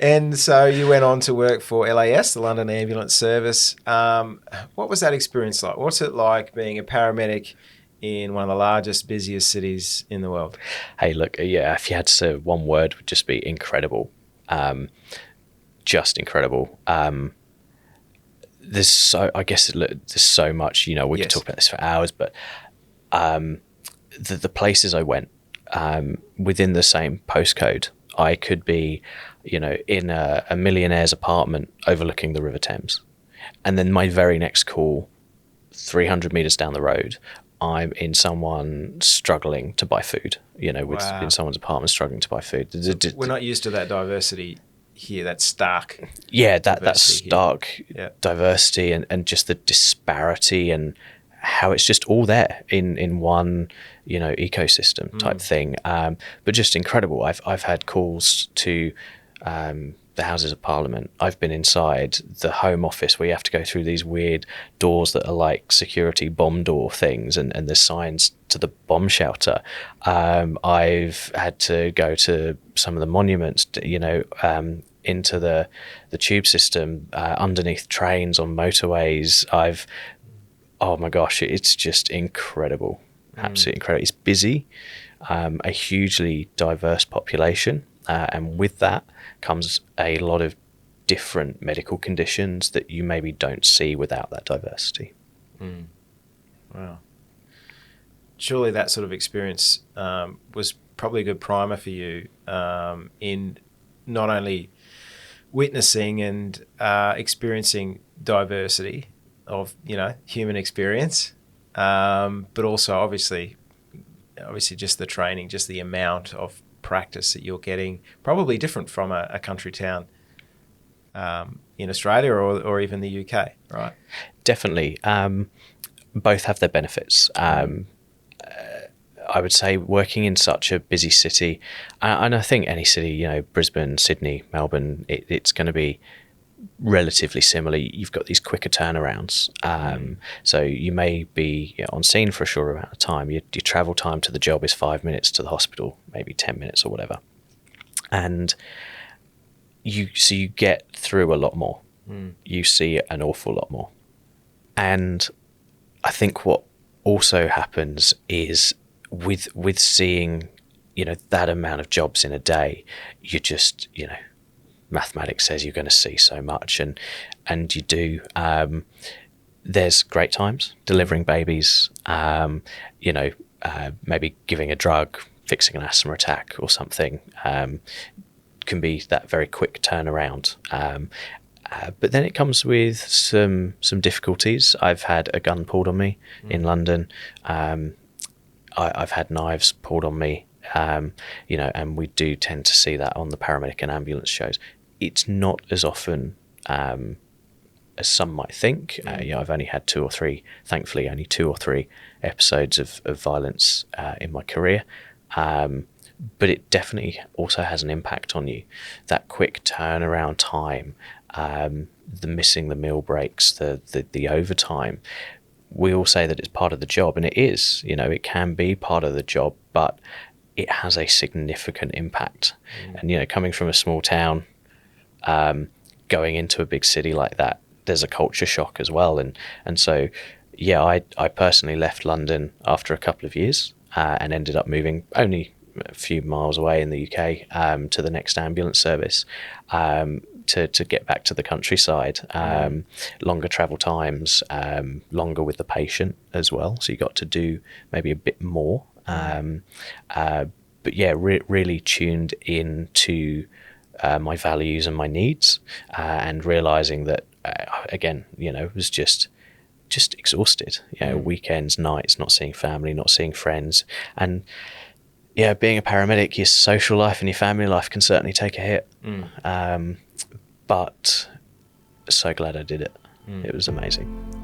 And so you went on to work for LAS, the London Ambulance Service. What was that experience like? What's it like being a paramedic in one of the largest, busiest cities in the world? Hey, look, yeah, if you had to say one word, it would just be incredible. Just incredible. There's so much, we could talk about this for hours, but the places I went within the same postcode, I could be, in a millionaire's apartment overlooking the River Thames. And then my very next call, 300 meters down the road, I'm in someone struggling to buy food, in someone's apartment struggling to buy food. We're not used to that diversity here, that stark. Yeah, that stark diversity and just the disparity and how it's just all there in one, ecosystem type thing. But just incredible. I've had calls to the Houses of Parliament. I've been inside the Home Office where you have to go through these weird doors that are like security bomb door things, and there's signs to the bomb shelter. I've had to go to some of the monuments, into the tube system, underneath trains on motorways. Oh my gosh, it's just incredible. Absolutely incredible. It's busy, a hugely diverse population. And with that comes a lot of different medical conditions that you maybe don't see without that diversity. Wow. Surely that sort of experience was probably a good primer for you in not only witnessing and experiencing diversity of, human experience, but also obviously just the training, just the amount of practice that you're getting, probably different from a country town in Australia or even the UK, right? Definitely. Both have their benefits. I would say working in such a busy city, and I think any city, Brisbane, Sydney, Melbourne, it's going to be relatively similar. You've got these quicker turnarounds. So you may be on scene for a short amount of time. Your travel time to the job is 5 minutes, to the hospital, maybe 10 minutes or whatever. And you get through a lot more. You see an awful lot more. And I think what also happens is with seeing, that amount of jobs in a day, you just, mathematics says you're going to see so much, and you do. There's great times delivering babies, maybe giving a drug, fixing an asthma attack or something, can be that very quick turnaround. But then it comes with some difficulties. I've had a gun pulled on me in London. I've had knives pulled on me, and we do tend to see that on the paramedic and ambulance shows. It's not as often as some might think. I've only had thankfully only two or three episodes of violence in my career. But it definitely also has an impact on you. That quick turnaround time, the missing the meal breaks, the overtime. We all say that it's part of the job, and it is. It can be part of the job, but it has a significant impact. And coming from a small town, going into a big city like that, there's a culture shock as well. And so, I personally left London after a couple of years and ended up moving only a few miles away in the UK to the next ambulance service to get back to the countryside. Longer travel times, longer with the patient as well. So you got to do maybe a bit more. But really tuned into my values and my needs, and realizing that again, was just exhausted. Weekends, nights, not seeing family, not seeing friends, and being a paramedic, your social life and your family life can certainly take a hit. But so glad I did it. It was amazing.